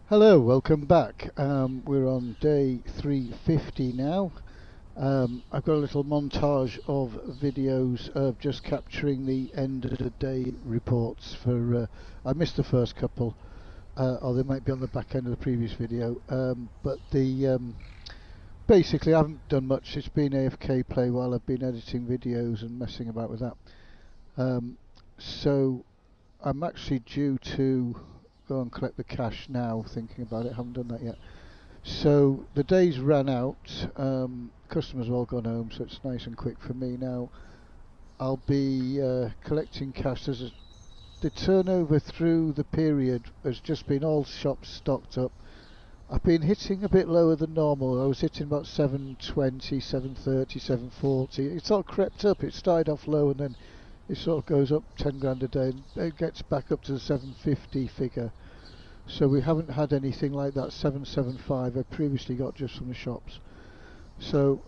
Hello, welcome back. We're on day 350 now. I've got a little montage of videos of just capturing the end of the day reports for. I missed the first couple, or they might be on the back end of the previous video. But basically, I haven't done much. It's been AFK play while I've been editing videos and messing about with that. So I'm actually due to go and collect the cash now, thinking about it. Haven't done that yet. So the day's ran out. Customers have all gone home, so it's nice and quick for me now. I'll be collecting cash. The turnover through the period has just been all shops stocked up. I've been hitting a bit lower than normal. I was hitting about 720, 730, 740. It's all crept up. It started off low and then it sort of goes up 10 grand a day and it gets back up to the 750 figure. So we haven't had anything like that 775 I previously got just from the shops. So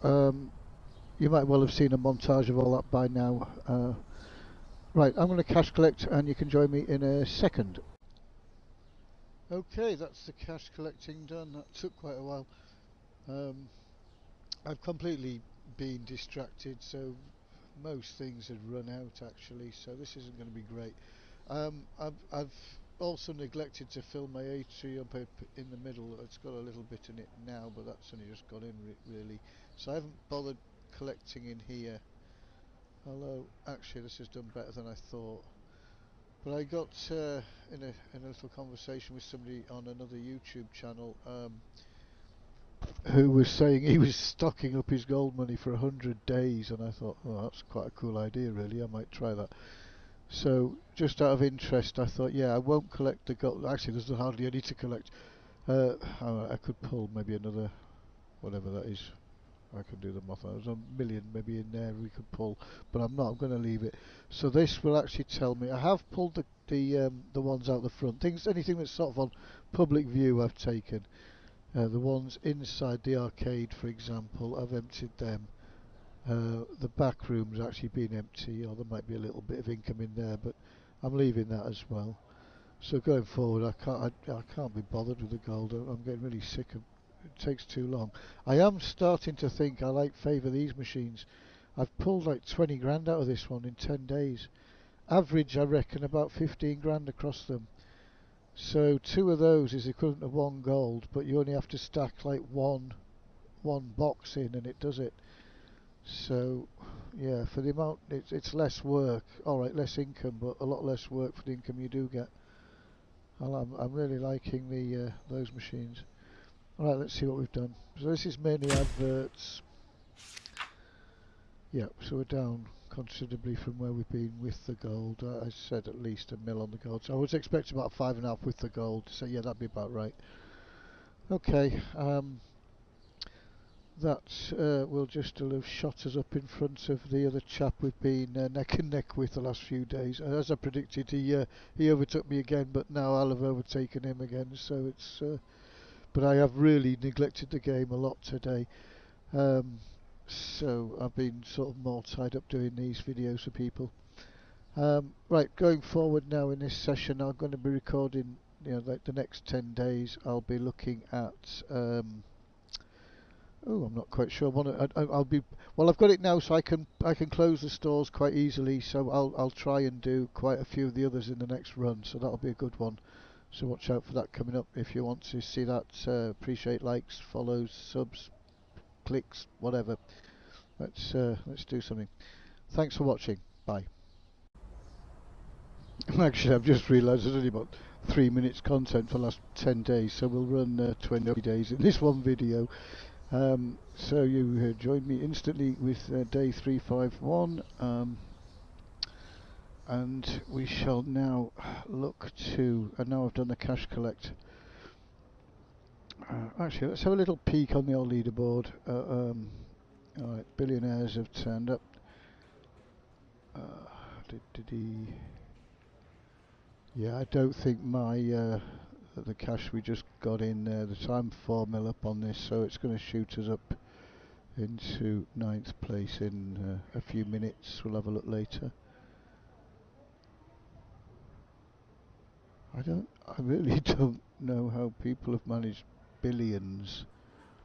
you might well have seen a montage of all that by now. Right, I'm going to cash collect and you can join me in a second. Okay, that's the cash collecting done. That took quite a while. I've completely been distracted, so most things had run out actually, so this isn't going to be great. I've also neglected to fill my atrium in the middle. It's got a little bit in it now, but that's only just got in really. So I haven't bothered collecting in here. Although actually this is done better than I thought. But I got in a little conversation with somebody on another YouTube channel who was saying he was stocking up his gold money for 100 days, and I thought, oh, that's quite a cool idea really. I might try that. So just out of interest, I thought, yeah, I won't collect the gold. Actually, there's hardly any to collect. I could pull maybe another, whatever that is. I can do the math. There's a million maybe in there we could pull, but I'm not. I'm going to leave it. So this will actually tell me. I have pulled the ones out the front. Anything that's sort of on public view, I've taken. The ones inside the arcade, for example, I've emptied them. The back room's actually been empty, or there might be a little bit of income in there, but I'm leaving that as well. So going forward, I can't be bothered with the gold. I'm getting really sick of it. Takes too long. I am starting to think I favour these machines. I've pulled like 20 grand out of this one in 10 days. Average, I reckon, about 15 grand across them. So two of those is equivalent to one gold, but you only have to stack like one box in, and it does it. So yeah, for the amount, it's less work. All right, less income, but a lot less work for the income you do get. I'm really liking the those machines. All right, let's see what we've done. So this is mainly adverts. Yeah, so we're down considerably from where we've been with the gold. I said at least a mil on the gold. So I was expecting about 5.5 with the gold. So yeah, that'd be about right. Okay, that will just have shot us up in front of the other chap we've been neck and neck with the last few days. As I predicted, he overtook me again, but now I'll have overtaken him again. So it's. But I have really neglected the game a lot today. So I've been sort of more tied up doing these videos for people. Right, going forward now in this session, I'm going to be recording. Like the next 10 days, I'll be looking at. Oh, I'm not quite sure. I'll be well. I've got it now, so I can close the stores quite easily. So I'll try and do quite a few of the others in the next run. So that'll be a good one. So watch out for that coming up. If you want to see that, appreciate likes, follows, subs, clicks, whatever. Let's do something. Thanks for watching. Bye. Actually, I've just realised there's only about 3 minutes content for the last 10 days, so we'll run 20 days in this one video. So you joined me instantly with day 351, and we shall now look to. And now I've done the cash collect. Actually, let's have a little peek on the old leaderboard. Alright, billionaires have turned up. Yeah, I don't think the cash we just got in the time 4 mil up on this, so it's going to shoot us up into 9th place in a few minutes. We'll have a look later. I really don't know how people have managed billions.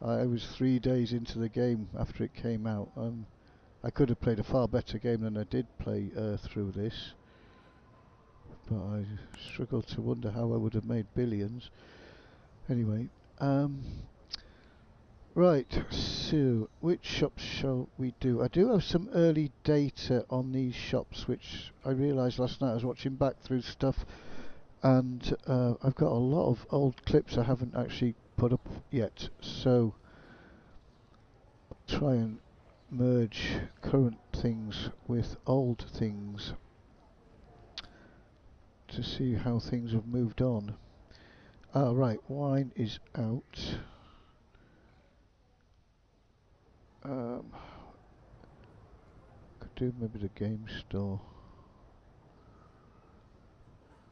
I was 3 days into the game after it came out. I could have played a far better game than I did play through this, but I struggle to wonder how I would have made billions. Anyway, right, so which shops shall we do? I do have some early data on these shops, which I realised last night. I was watching back through stuff, and I've got a lot of old clips I haven't actually put up yet, so I'll try and merge current things with old things to see how things have moved on. Right, wine is out. Could do maybe the game store.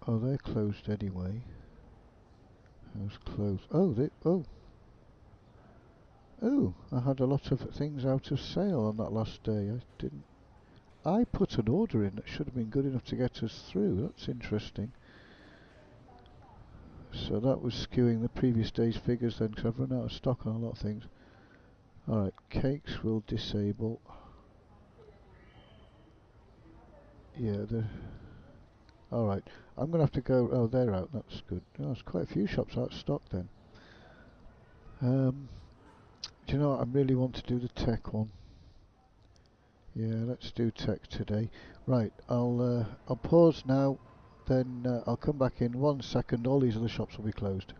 Oh, they're closed anyway. House closed. Oh, I had a lot of things out of sale on that last day. I put an order in that should have been good enough to get us through. That's interesting. So that was skewing the previous day's figures then, because I've run out of stock on a lot of things. Alright, cakes will disable. Yeah, alright, I'm going to have to go. Oh, they're out, that's good. Oh, there's quite a few shops out of stock then. Do you know what? I really want to do the tech one. Yeah, let's do tech today. Right, I'll pause now, then I'll come back in 1 second. All these other shops will be closed.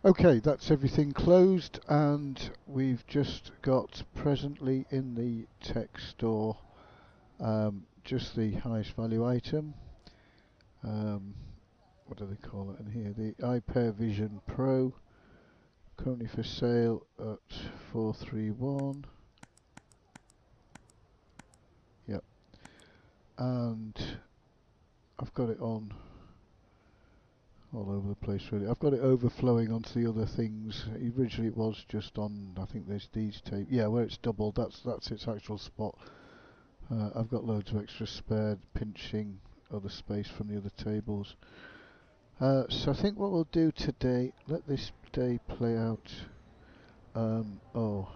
Okay, that's everything closed, and we've just got presently in the tech store just the highest value item. What do they call it in here? The iPair Vision Pro, currently for sale at 431. Yep, and I've got it on all over the place really. I've got it overflowing onto the other things. Originally it was just on, I think there's these tape. Yeah, where it's doubled, that's its actual spot. I've got loads of extra spare, pinching other space from the other tables. So I think what we'll do today, let this day play out. Oh,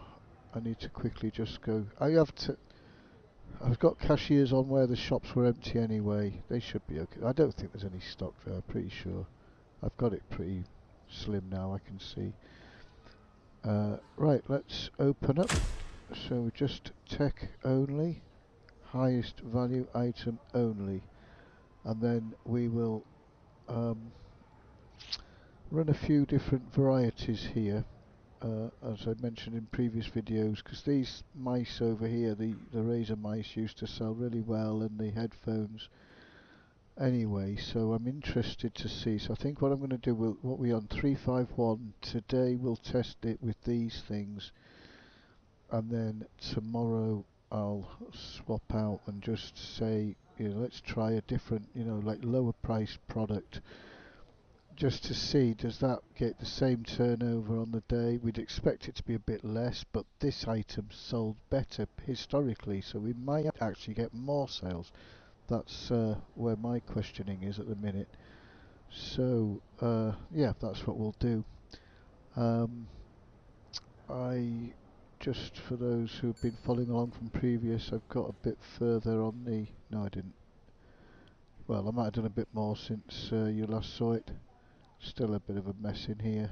I need to quickly just go. I've got cashiers on where the shops were empty anyway. They should be okay. I don't think there's any stock there, pretty sure. I've got it pretty slim now, I can see. Right, let's open up. So just tech only, highest value item only, and then we will run a few different varieties here, as I mentioned in previous videos, because these mice over here, the Razer mice, used to sell really well, and the headphones anyway, so I'm interested to see. So I think what I'm going to do, what we're on 351 today, we'll test it with these things, and then tomorrow I'll swap out and just say, let's try a different, like lower price product, just to see, does that get the same turnover on the day? We'd expect it to be a bit less, but this item sold better historically, so we might actually get more sales. That's where my questioning is at the minute. So yeah, that's what we'll do. I just, for those who've been following along from previous, I've got a bit further on the. No, I didn't. Well, I might have done a bit more since you last saw it. Still a bit of a mess in here.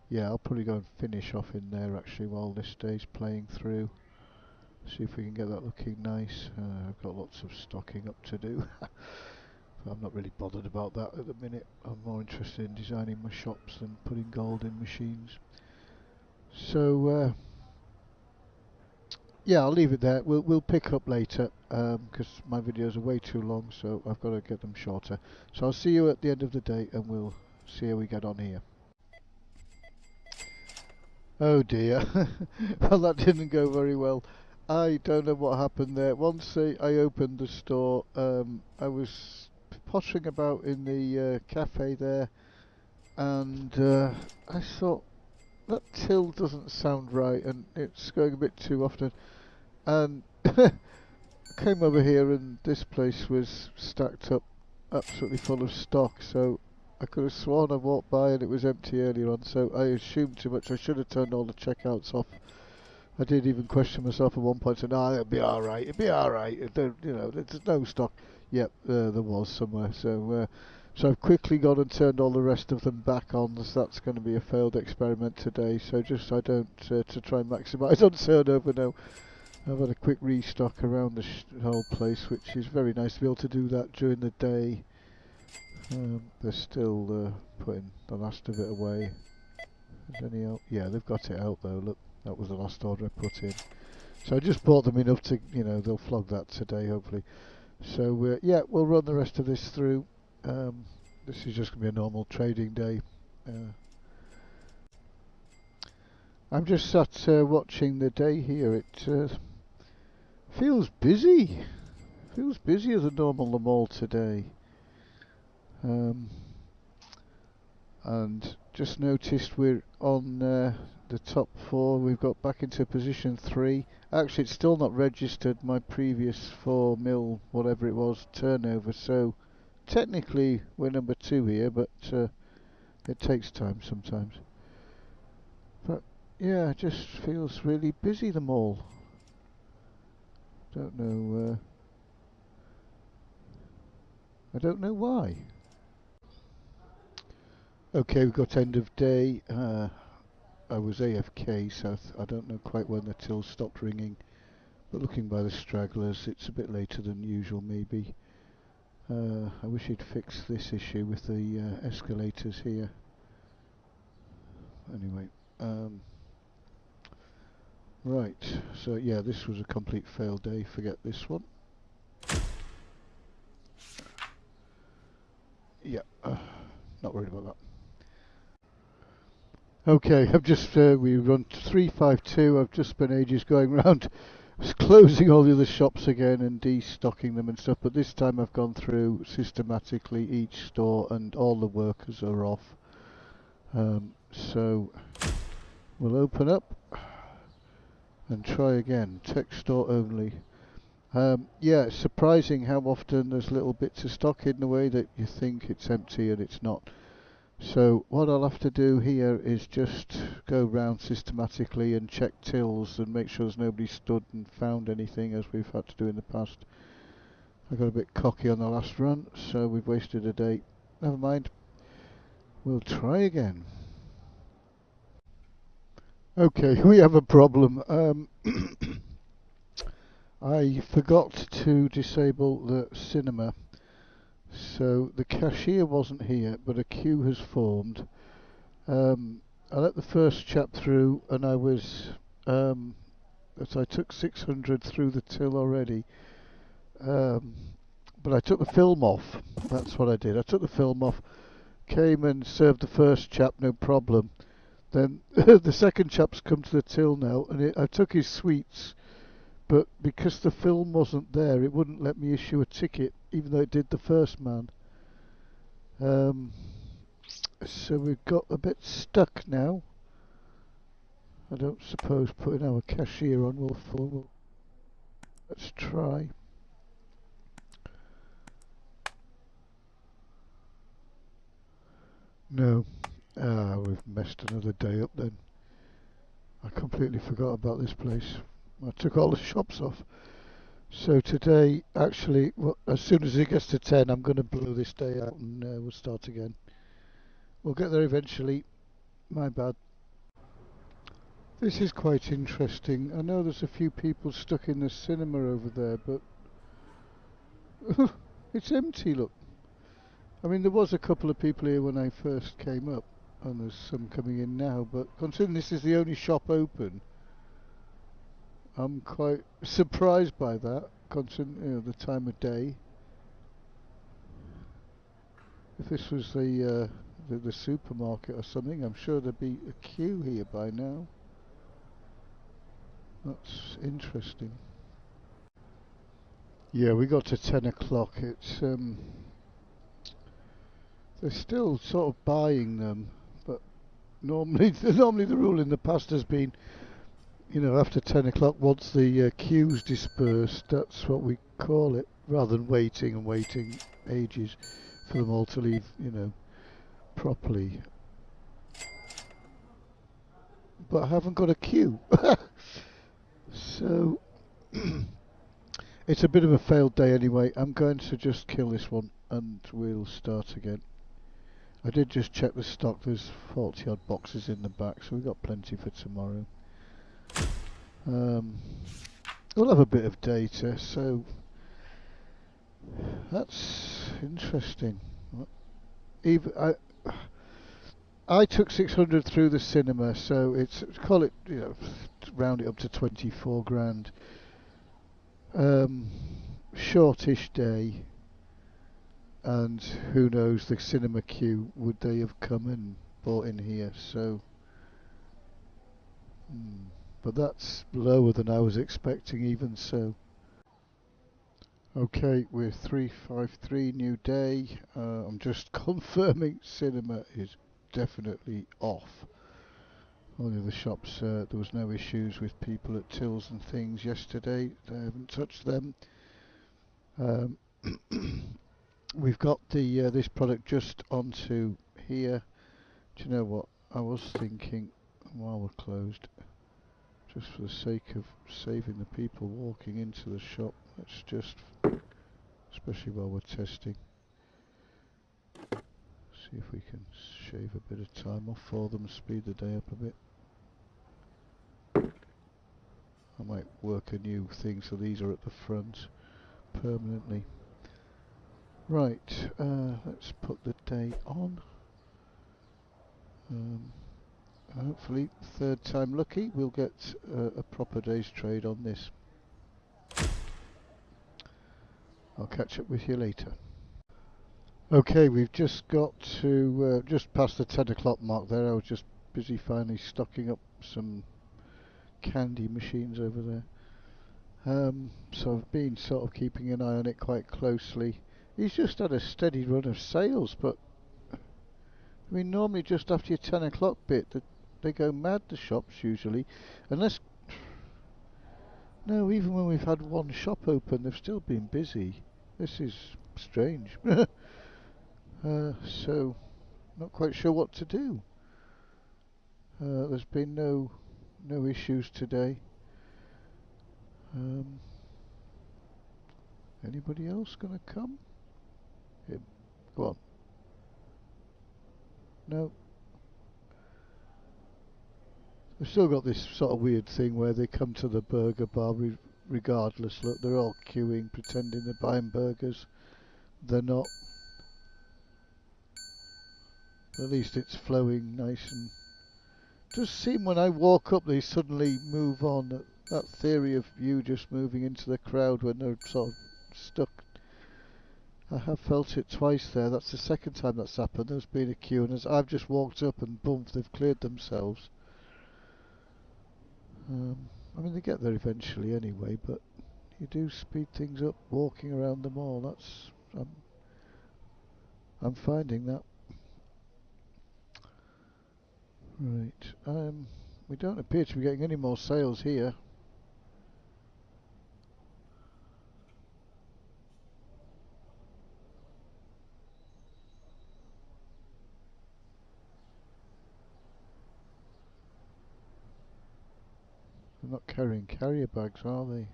Yeah, I'll probably go and finish off in there actually while this day's playing through. See if we can get that looking nice. I've got lots of stocking up to do. I'm not really bothered about that at the minute. I'm more interested in designing my shops than putting gold in machines. So yeah, I'll leave it there. We'll pick up later because my videos are way too long, so I've got to get them shorter. So I'll see you at the end of the day, and we'll see how we get on here. Oh dear, well that didn't go very well. I don't know what happened there. Once I opened the store, I was pottering about in the cafe there, and I thought, that till doesn't sound right, and it's going a bit too often, and I came over here and this place was stacked up absolutely full of stock, so I could have sworn I walked by and it was empty earlier on, so I assumed too much. I should have turned all the checkouts off. I did even question myself at one point, saying, "Ah, it'll be all right. It'll be all right. You know, there's no stock." Yep, there was somewhere. So I've quickly gone and turned all the rest of them back on. So that's going to be a failed experiment today. So just I don't to try and maximise on turnover now. I've had a quick restock around the whole place, which is very nice to be able to do that during the day. They're still putting the last of it away. Is any out? Yeah, they've got it out though. Look, that was the last order I put in. So I just bought them enough to, you know, they'll flog that today hopefully. So yeah, we'll run the rest of this through. This is just going to be a normal trading day. I'm just sat watching the day here. It feels busy. Feels busier than normal the mall today. And just noticed we're on the top 4. We've got back into position 3. Actually, it's still not registered my previous 4 mil, whatever it was, turnover. So technically we're number 2 here, but it takes time sometimes. But yeah, it just feels really busy, the mall. Don't know. I don't know why. Okay, we've got end of day. I was AFK, so I don't know quite when the till stopped ringing. But looking by the stragglers, it's a bit later than usual, maybe. I wish he'd fixed this issue with the escalators here. Anyway, right. So yeah, this was a complete fail day. Forget this one. Yeah, not worried about that. Okay, I've just we run 352. I've just spent ages going around closing all the other shops again and destocking them and stuff, but this time I've gone through systematically each store and all the workers are off. So we'll open up and try again. Tech store only. Yeah, it's surprising how often there's little bits of stock hidden away that you think it's empty and it's not. So what I'll have to do here is just go round systematically and check tills and make sure there's nobody stood and found anything, as we've had to do in the past. I got a bit cocky on the last run, so we've wasted a day. Never mind. We'll try again. Okay, we have a problem. I forgot to disable the cinema. So the cashier wasn't here, but a queue has formed. I let the first chap through, and I was, I took 600 through the till already. But I took the film off. That's what I did. I took the film off, came and served the first chap, no problem. Then the second chap's come to the till now, and I took his sweets, but because the film wasn't there, it wouldn't let me issue a ticket, even though it did the first man. So we've got a bit stuck now. I don't suppose putting our cashier on will fall. Let's try. No. We've messed another day up then. I completely forgot about this place. I took all the shops off. So today, actually, as soon as it gets to 10, I'm going to blow this day out and we'll start again. We'll get there eventually. My bad. This is quite interesting. I know there's a few people stuck in the cinema over there, but it's empty, look. I mean, there was a couple of people here when I first came up, and there's some coming in now, but considering this is the only shop open, I'm quite surprised by that, considering the time of day. If this was the supermarket or something, I'm sure there'd be a queue here by now. That's interesting. Yeah, we got to 10 o'clock. It's they're still sort of buying them, but normally the rule in the past has been you know, after 10 o'clock, once the queue's dispersed, that's what we call it, rather than waiting and waiting ages for them all to leave, you know, properly. But I haven't got a queue. So, it's a bit of a failed day anyway. I'm going to just kill this one and we'll start again. I did just check the stock, there's 40 odd boxes in the back, so we've got plenty for tomorrow. We'll have a bit of data, so that's interesting. Even I took 600 through the cinema, so it's, call it, you know, round it up to 24 grand. Shortish day, and who knows, the cinema queue, would they have come and bought in here? So, but that's lower than I was expecting, even so. Okay, we're 353, new day. I'm just confirming cinema is definitely off. All the other shops, there was no issues with people at tills and things yesterday. I haven't touched them. We've got the this product just onto here. Do you know what? I was thinking, while we're closed, just for the sake of saving the people walking into the shop, let's just, especially while we're testing, see if we can shave a bit of time off for them, speed the day up a bit. I might work a new thing so these are at the front permanently. Right, let's put the day on. Hopefully, third time lucky, we'll get a proper day's trade on this. I'll catch up with you later. Okay, we've just got to just past the 10 o'clock mark there. I was just busy finally stocking up some candy machines over there. So I've been sort of keeping an eye on it quite closely. He's just had a steady run of sales, but I mean, normally just after your 10 o'clock bit, they go mad, the shops usually, unless, no, even when we've had one shop open, they've still been busy. This is strange. So, not quite sure what to do. There's been no issues today. Anybody else gonna come? Him. Go on. No. We've still got this sort of weird thing where they come to the burger bar regardless. Look, they're all queuing, pretending they're buying burgers. They're not. At least it's flowing nice, and does seem when I walk up they suddenly move on. That theory of you just moving into the crowd when they're sort of stuck. I have felt it twice there. That's the second time that's happened. There's been a queue, and as I've just walked up and boom, they've cleared themselves. I mean, they get there eventually anyway, but you do speed things up walking around the mall. That's I'm finding that. Right. We don't appear to be getting any more sales here. They're not carrying carrier bags, are they?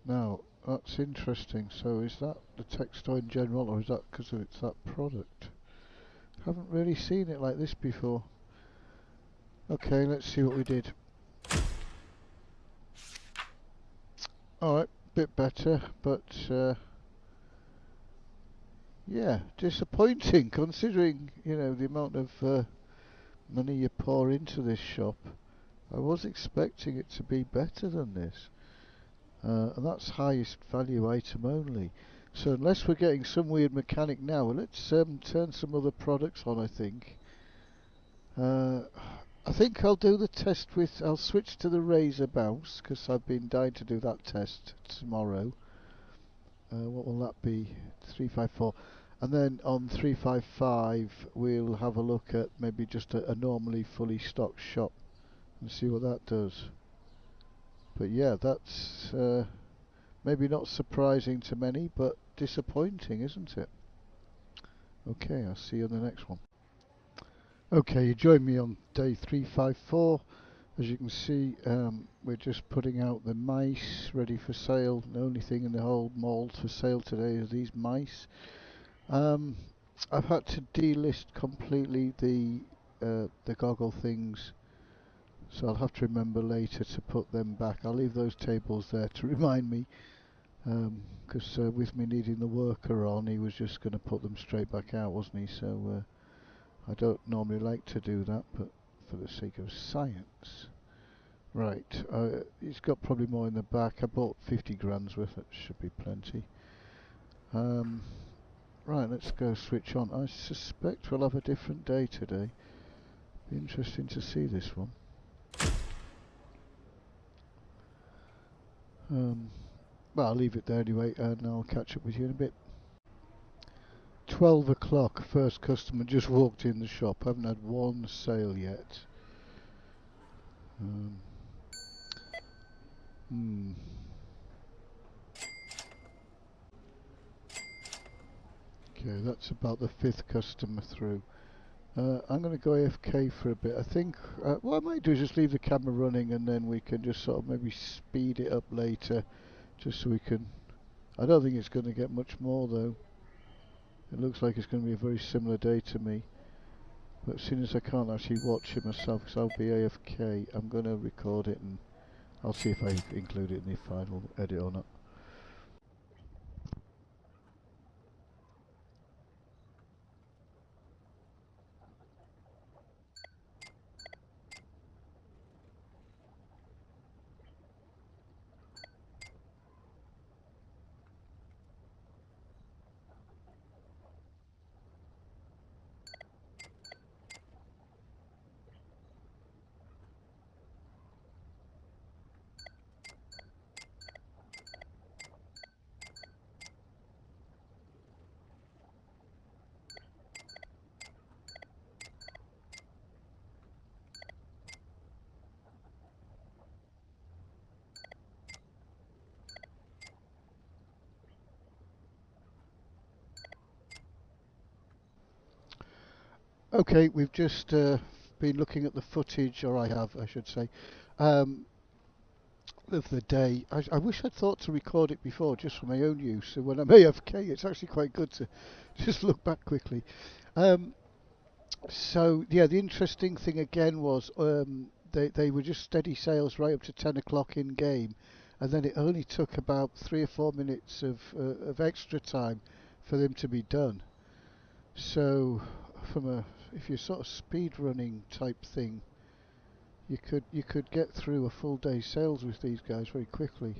Now, that's interesting. So is that the textile in general, or is that because it's that product? Haven't really seen it like this before. Okay, let's see what we did. Alright, bit better, but yeah, disappointing considering, you know, the amount of money you pour into this shop. I was expecting it to be better than this. And that's highest value item only. So unless we're getting some weird mechanic now, let's turn some other products on, I think. I think I'll do the test with, I'll switch to the Razor Bounce, because I've been dying to do that test tomorrow. What will that be? 354. And then on 355 we'll have a look at maybe just a normally fully stocked shop and see what that does. But yeah, that's maybe not surprising to many, but disappointing, isn't it? Okay, I'll see you on the next one. Okay, you join me on day 354. As you can see, we're just putting out the mice ready for sale. The only thing in the whole mall for sale today is these mice. I've had to delist completely the goggle things, so I'll have to remember later to put them back. I'll leave those tables there to remind me, because with me needing the worker on, he was just going to put them straight back out, wasn't he? So I don't normally like to do that, but for the sake of science. Right, he's got probably more in the back. I bought 50 grand's worth, that should be plenty. Right, let's go switch on. I suspect we'll have a different day today. Be interesting to see this one. Well, I'll leave it there anyway, and I'll catch up with you in a bit. 12 o'clock, first customer just walked in the shop. Haven't had one sale yet. Okay, that's about the 5th customer through. I'm going to go AFK for a bit. I think what I might do is just leave the camera running, and then we can just sort of maybe speed it up later, just so we can. I don't think it's going to get much more though. It looks like it's going to be a very similar day to me. But as soon as I can't actually watch it myself, because I'll be AFK, I'm going to record it, and I'll see if I include it in the final edit or not. Okay, we've just been looking at the footage, or I have, I should say, of the day. I wish I'd thought to record it before, just for my own use. So when I'm AFK, it's actually quite good to just look back quickly. So yeah, the interesting thing again was they were just steady sales right up to 10 o'clock in game, and then it only took about 3 or 4 minutes of extra time for them to be done. So if you're sort of speed running type thing, you could get through a full day's sales with these guys very quickly.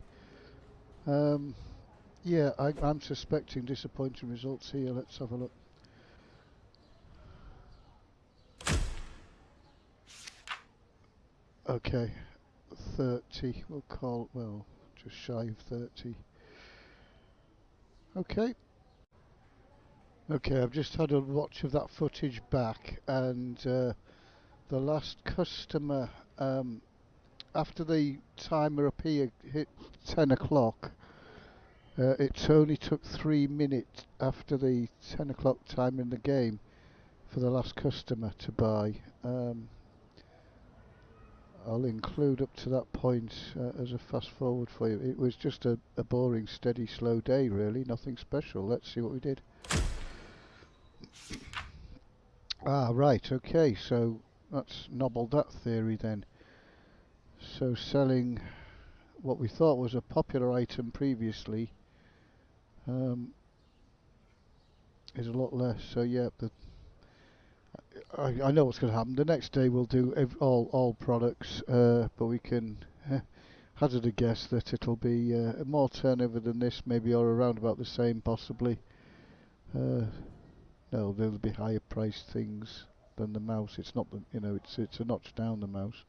Yeah, I'm suspecting disappointing results here. Let's have a look. Okay, 30. We'll call, well, just shy of 30. Okay. Okay, I've just had a watch of that footage back, and the last customer, after the timer up here hit 10 o'clock, it only took 3 minutes after the 10 o'clock time in the game for the last customer to buy. I'll include up to that point as a fast forward for you. It was just a boring, steady, slow day really, nothing special. Let's see what we did. Right, okay, so let's nobble that theory then. So selling what we thought was a popular item previously is a lot less. So yeah, I know what's going to happen. The next day we'll do all products, but we can hazard a guess that it'll be more turnover than this, maybe, or around about the same, possibly. No, there'll be higher priced things than the mouse. It's not the, it's a notch down, the mouse.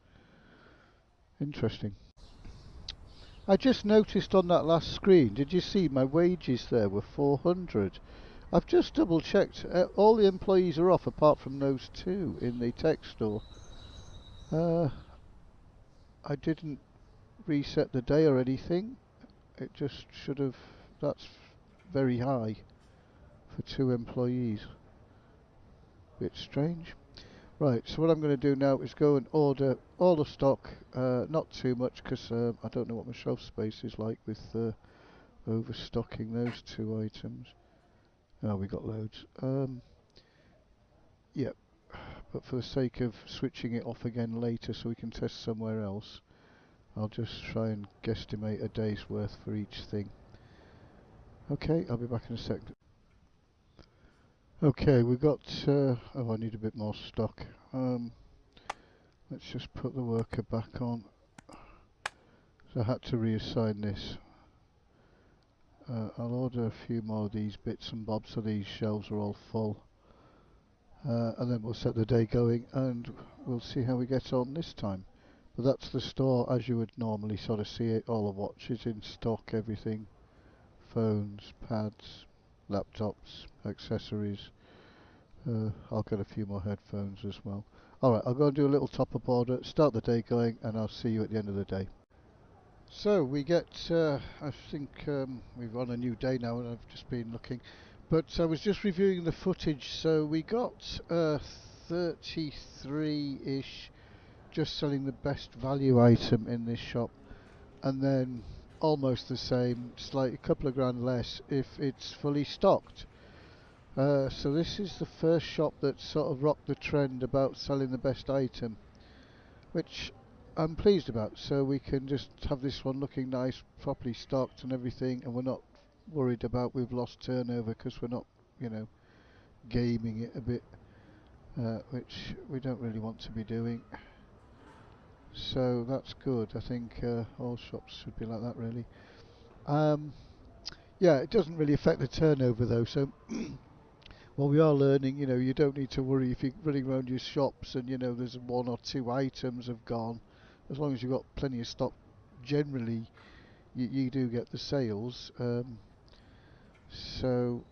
Interesting. I just noticed on that last screen, did you see my wages there were 400? I've just double checked. All the employees are off apart from those two in the tech store. I didn't reset the day or anything. It just should have. That's very high for 2 employees. Bit strange. Right, so what I'm going to do now is go and order all the stock. Not too much because I don't know what my shelf space is like with overstocking those 2 items. Oh, we got loads. Yep, but for the sake of switching it off again later so we can test somewhere else, I'll just try and guesstimate a day's worth for each thing. Okay, I'll be back in a second. Okay, we've got, oh, I need a bit more stock. Let's just put the worker back on. So I had to reassign this. I'll order a few more of these bits and bobs so these shelves are all full. And then we'll set the day going and we'll see how we get on this time. But that's the store as you would normally sort of see it. All the watches in stock, everything. Phones, pads, laptops, accessories. I'll get a few more headphones as well. Alright, I'll go and do a little top-up order, start the day going, and I'll see you at the end of the day. So we get, I think we're on a new day now and I've just been looking, but I was just reviewing the footage. So we got 33-ish just selling the best value item in this shop, and then almost the same, slightly a couple of grand less if it's fully stocked. So this is the first shop that sort of rocked the trend about selling the best item, which I'm pleased about. So we can just have this one looking nice, properly stocked and everything, and we're not worried about we've lost turnover because we're not, you know, gaming it a bit, which we don't really want to be doing. So that's good. I think all shops should be like that, really. Yeah, it doesn't really affect the turnover though. So well, we are learning, you know, you don't need to worry if you're running around your shops and, you know, there's 1 or 2 items have gone. As long as you've got plenty of stock, generally you do get the sales. So,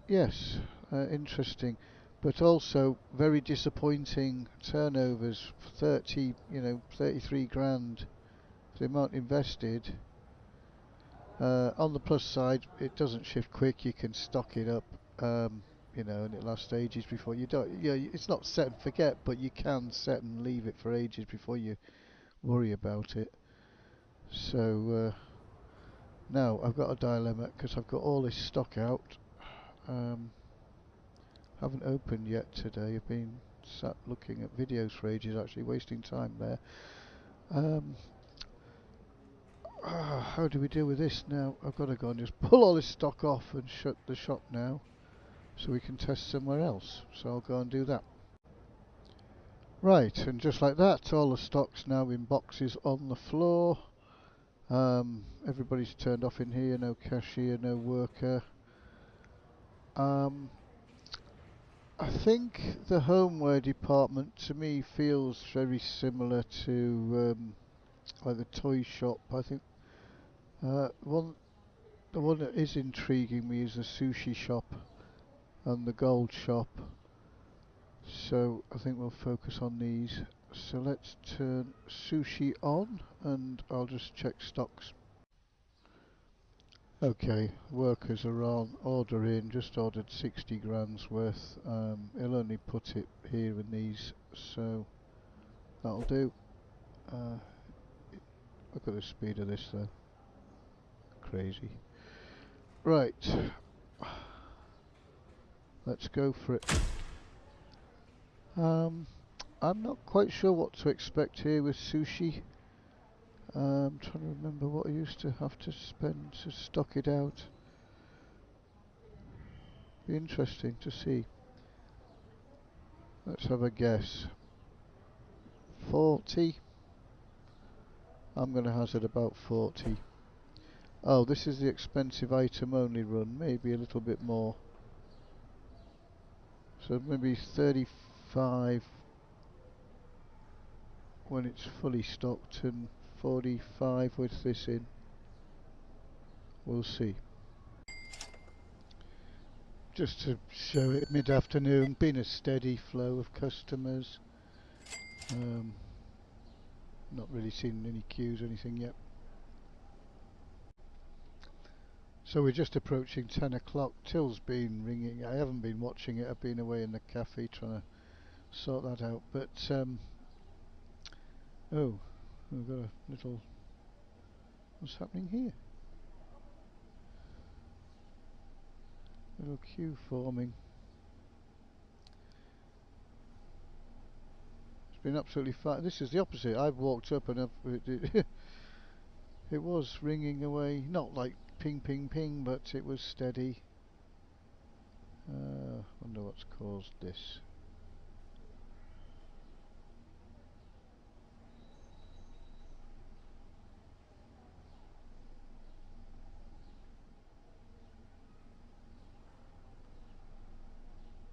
yes, interesting. But also very disappointing turnovers, 30, you know, 33 grand for the amount invested. On the plus side, it doesn't shift quick, you can stock it up. You know, and it lasts ages before you don't. Yeah, it's not set and forget, but you can set and leave it for ages before you worry about it. So now I've got a dilemma because I've got all this stock out. Haven't opened yet today. I've been sat looking at videos for ages, actually wasting time there. How do we deal with this now? I've got to go and just pull all this stock off and shut the shop now, so we can test somewhere else. So I'll go and do that. Right, and just like that, all the stock's now in boxes on the floor. Everybody's turned off in here, no cashier, no worker. I think the homeware department to me feels very similar to like the toy shop. I think the one that is intriguing me is the sushi shop and the gold shop. So I think we'll focus on these. So let's turn sushi on and I'll just check stocks. Okay, workers are on, order in, just ordered 60 grand's worth. He'll only put it here in these, so that'll do. Look at the speed of this though, crazy. Right, let's go for it. I'm not quite sure what to expect here with sushi. I'm trying to remember what I used to have to spend to stock it out. Be interesting to see. Let's have a guess. 40. I'm going to hazard about 40. Oh, this is the expensive item only run. Maybe a little bit more. So maybe 35 when it's fully stocked and 45 with this in. We'll see. just to show it mid-afternoon, been a steady flow of customers. Um, Not really seen any queues or anything yet. So we're just approaching 10 o'clock. Till's been ringing. I haven't been watching it. I've been away in the cafe trying to sort that out. But, oh, we've got a little... What's happening here? Little queue forming. It's been absolutely fine. This is the opposite. I've walked up and it was ringing away. Not like ping, ping, ping, but it was steady. Wonder what's caused this.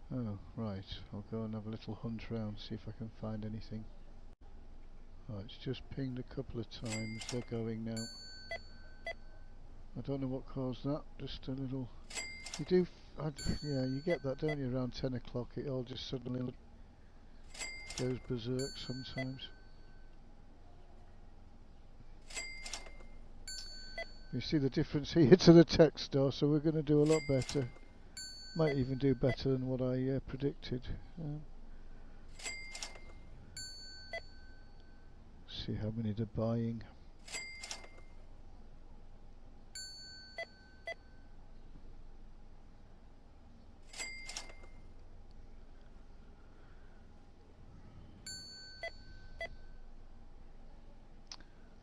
Oh, right. I'll go and have a little hunt around, see if I can find anything. Oh, it's just pinged a couple of times. They're going now. I don't know what caused that. Just a little... You do... yeah, you get that, don't you? Around 10 o'clock it all just suddenly goes berserk sometimes. You see the difference here to the tech store, so we're going to do a lot better. Might even do better than what I predicted. See how many they're buying.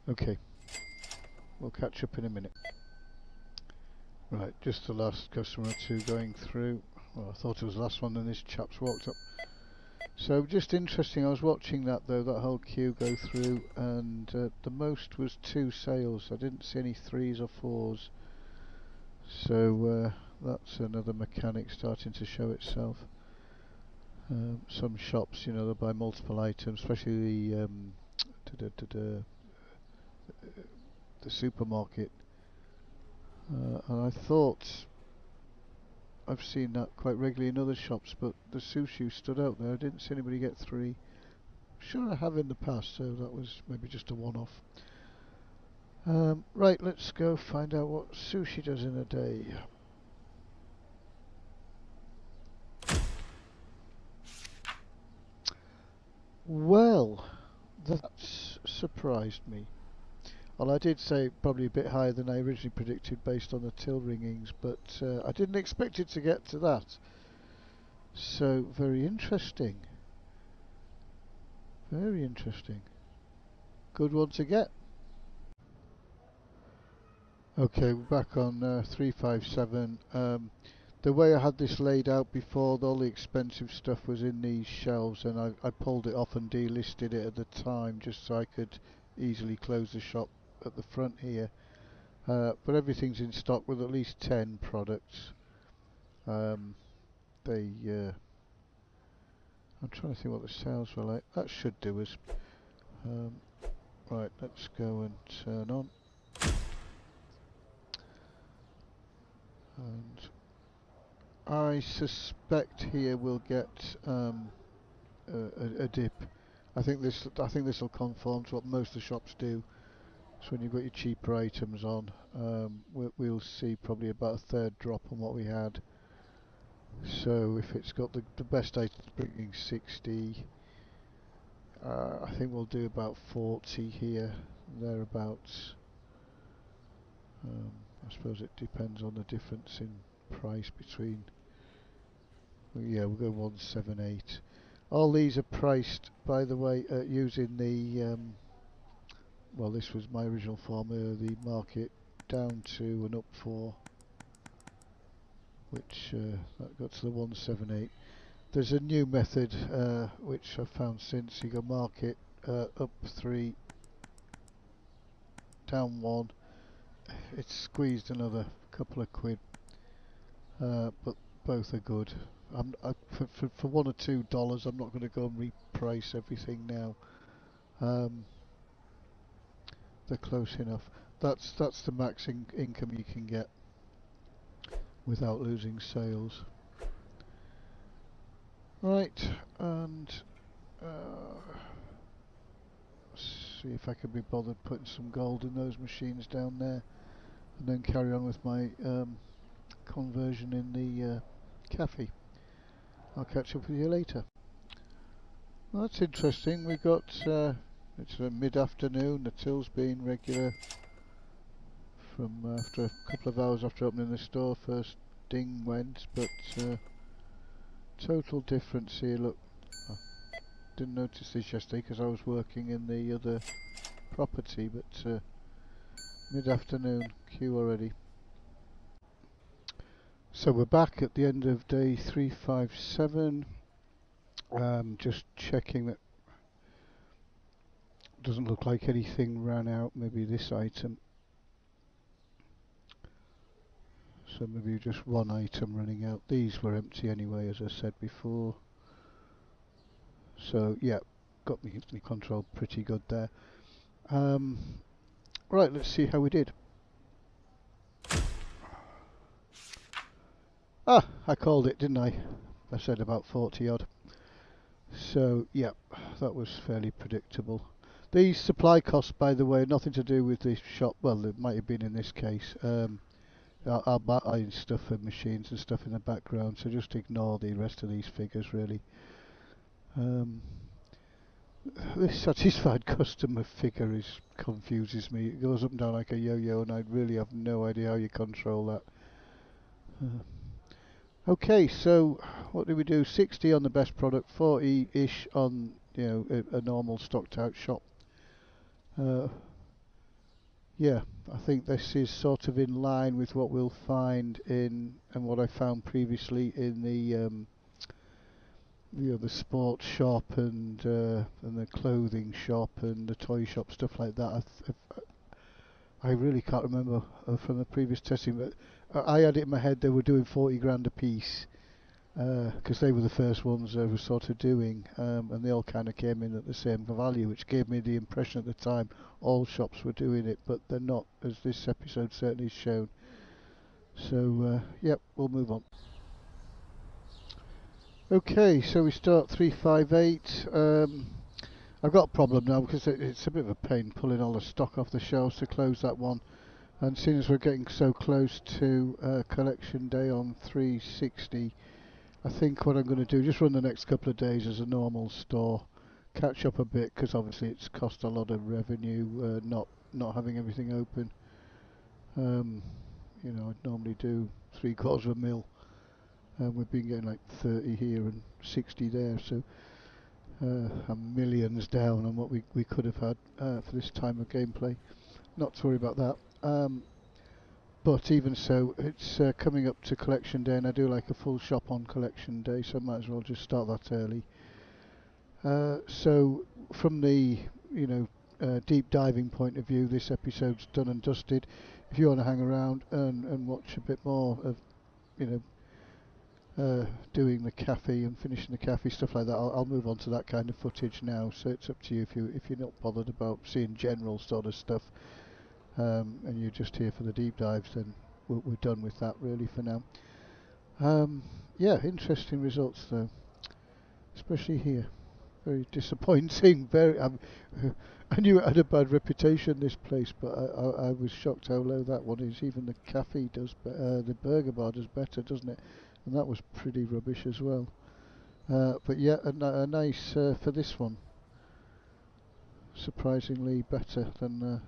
Okay, we'll catch up in a minute. Right, just the last customer or two going through. Well, I thought it was the last one, then this chap's walked up. So just interesting, I was watching that though, that whole queue go through, and the most was 2 sales. I didn't see any 3s or 4s. So that's another mechanic starting to show itself. Some shops, you know, they'll buy multiple items, especially the supermarket. And I thought I've seen that quite regularly in other shops, but the sushi stood out there. I didn't see anybody get 3. Sure I have in the past, so that was maybe just a one-off. Right, let's go find out what sushi does in a day. Well, that's surprised me. Well, I did say probably a bit higher than I originally predicted based on the till ringings, but I didn't expect it to get to that. So, very interesting. Very interesting. Good one to get. Okay, we're back on 357. The way I had this laid out before, all the expensive stuff was in these shelves, and I pulled it off and delisted it at the time just so I could easily close the shop at the front here. But everything's in stock with at least 10 products. I'm trying to think what the sales were like. That should do us. Right, let's go and turn on. And I suspect here we'll get a dip. I think this will conform to what most of the shops do. So when you've got your cheaper items on, we'll see probably about a third drop on what we had. So if it's got the best items bringing 60, I think we'll do about 40 here, thereabouts. I suppose it depends on the difference in price between. Yeah, we'll go 178. All these are priced, by the way, using the well, this was my original formula, the market down to and up for, which that got to the 178. There's a new method which I've found since. You go market up 3, down 1. It's squeezed another couple of quid, but both are good. For $1 or $2, I'm not going to go and reprice everything now. They're close enough. That's the max income you can get without losing sales. Right, and see if I can be bothered putting some gold in those machines down there, and then carry on with my conversion in the cafe. I'll catch up with you later. Well, that's interesting. We got it's mid-afternoon. The till's been regular from after a couple of hours after opening the store. First ding went, but total difference here. Look, I didn't notice this yesterday because I was working in the other property, but mid-afternoon queue already. So we're back at the end of day 357. Just checking that doesn't look like anything ran out. Maybe this item. So maybe just one item running out. These were empty anyway, as I said before. So yeah, got me control pretty good there. Right, let's see how we did. Ah, I called it, didn't I? I said about 40 odd. So yeah, that was fairly predictable. These supply costs, by the way, nothing to do with the shop. Well, it might have been in this case. I'll buy stuff for machines and stuff in the background, so just ignore the rest of these figures really. This satisfied customer figure confuses me. It goes up and down like a yo-yo, and I really have no idea how you control that. Okay, so what do we do? 60 on the best product, 40-ish on a normal stocked out shop. Yeah, I think this is sort of in line with what we'll find in and what I found previously in the the sports shop and the clothing shop and the toy shop, stuff like that. I really can't remember from the previous testing, but I had it in my head they were doing 40 grand a piece because they were the first ones they were sort of doing, and they all kind of came in at the same value, which gave me the impression at the time all shops were doing it, but they're not, as this episode certainly shown. So yep, we'll move on. Okay, so we start 358. I've got a problem now because it's a bit of a pain pulling all the stock off the shelves to close that one, and seeing as we're getting so close to collection day on 360, I think what I'm going to do, just run the next couple of days as a normal store, catch up a bit because obviously it's cost a lot of revenue not having everything open. I'd normally do 750,000, and we've been getting like 30 here and 60 there, so I'm millions down on what we could have had for this time of gameplay. Not to worry about that. But even so, it's coming up to collection day, and I do like a full shop on collection day, so I might as well just start that early. So from the deep diving point of view, this episode's done and dusted. If you want to hang around and watch a bit more of doing the cafe and finishing the cafe, stuff like that, I'll move on to that kind of footage now. So it's up to you if you're not bothered about seeing general sort of stuff. And you're just here for the deep dives, then we're done with that really for now. Yeah, interesting results though, especially here. Very disappointing. I knew it had a bad reputation, this place, but I was shocked how low that one is. Even the cafe does, the burger bar does better, doesn't it? And that was pretty rubbish as well. But yeah, a nice for this one. Surprisingly better than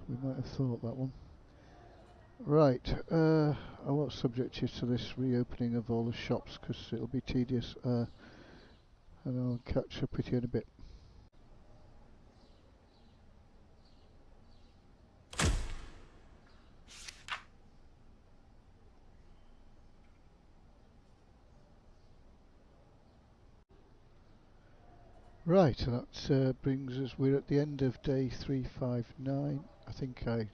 we might have thought, that one. Right, I won't subject you to this reopening of all the shops because it'll be tedious, and I'll catch up with you in a bit. Right, and that brings us, we're at the end of day 359. I think I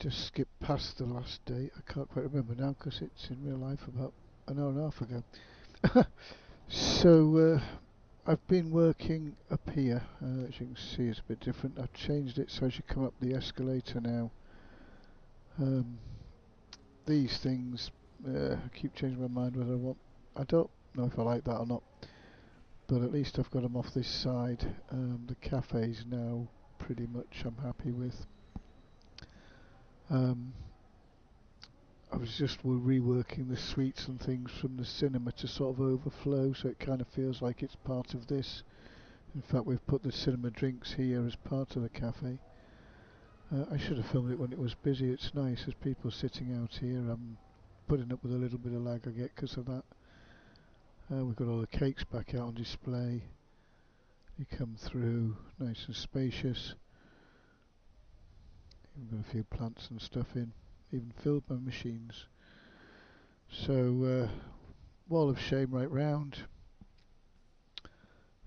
just skipped past the last day. I can't quite remember now because it's in real life about an hour and a half ago. So I've been working up here, as you can see it's a bit different. I've changed it so as you come up the escalator now, these things I keep changing my mind whether I don't know if I like that or not, but at least I've got them off this side. The cafes now pretty much I'm happy with. I was just reworking the suites and things from the cinema to sort of overflow, so it kind of feels like it's part of this. In fact, we've put the cinema drinks here as part of the cafe. I should have filmed it when it was busy. It's nice as people sitting out here. I'm putting up with a little bit of lag I get because of that. We've got all the cakes back out on display. You come through, nice and spacious. Even got a few plants and stuff in. Even filled my machines. So, wall of shame right round.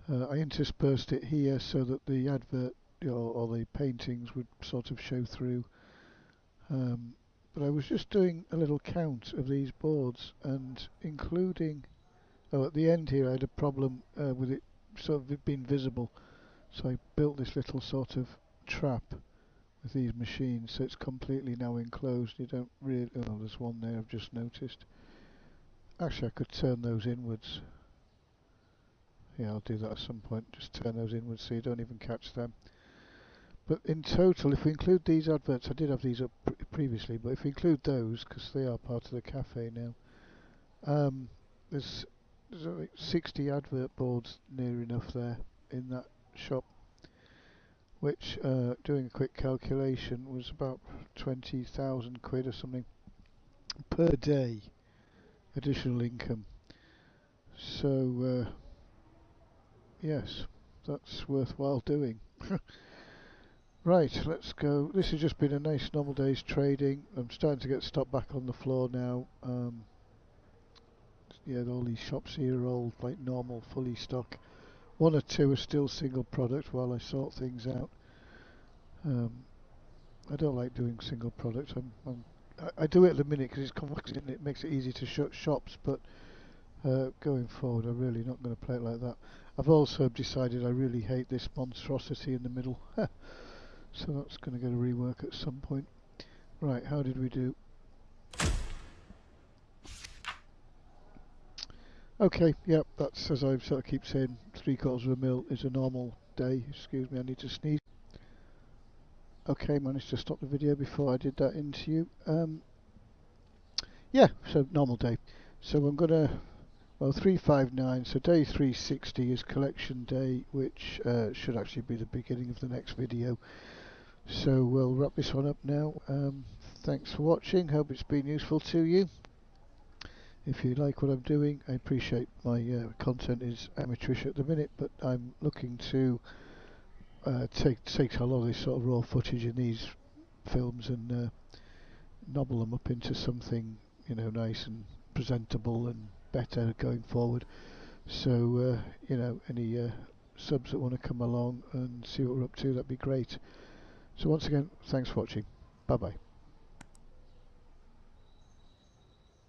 I interspersed it here so that the advert or the paintings would sort of show through. But I was just doing a little count of these boards and including, at the end here I had a problem with it sort of being visible, so I built this little sort of trap with these machines, so it's completely now enclosed. You don't really, oh, there's one there I've just noticed. Actually I could turn those inwards. Yeah, I'll do that at some point, just turn those inwards so you don't even catch them. But in total, if we include these adverts, I did have these up previously, but if we include those, because they are part of the cafe now, there's like 60 advert boards near enough there in that shop, which, doing a quick calculation, was about 20,000 quid or something per day additional income. So, yes, that's worthwhile doing. Right, let's go. This has just been a nice normal day's trading. I'm starting to get stock back on the floor now. Yeah, all these shops here are all like normal, fully stock. One or two are still single product while I sort things out. I don't like doing single product. I do it at the minute because it's complex and it makes it easy to shut shops, but going forward I'm really not going to play it like that. I've also decided I really hate this monstrosity in the middle. So that's going to get a rework at some point. Right, how did we do? Okay, yep, that's as I sort of keep saying, 3/4 is a normal day. Excuse me, I need to sneeze. Okay, managed to stop the video before I did that into you. Yeah, so normal day. So I'm gonna, well, 359, so day 360 is collection day, which should actually be the beginning of the next video. So we'll wrap this one up now. Thanks for watching, hope it's been useful to you. If you like what I'm doing, I appreciate my content is amateurish at the minute, but I'm looking to take a lot of this sort of raw footage in these films and nobble them up into something, you know, nice and presentable and better going forward. So, you know, any subs that want to come along and see what we're up to, that'd be great. So once again, thanks for watching. Bye bye.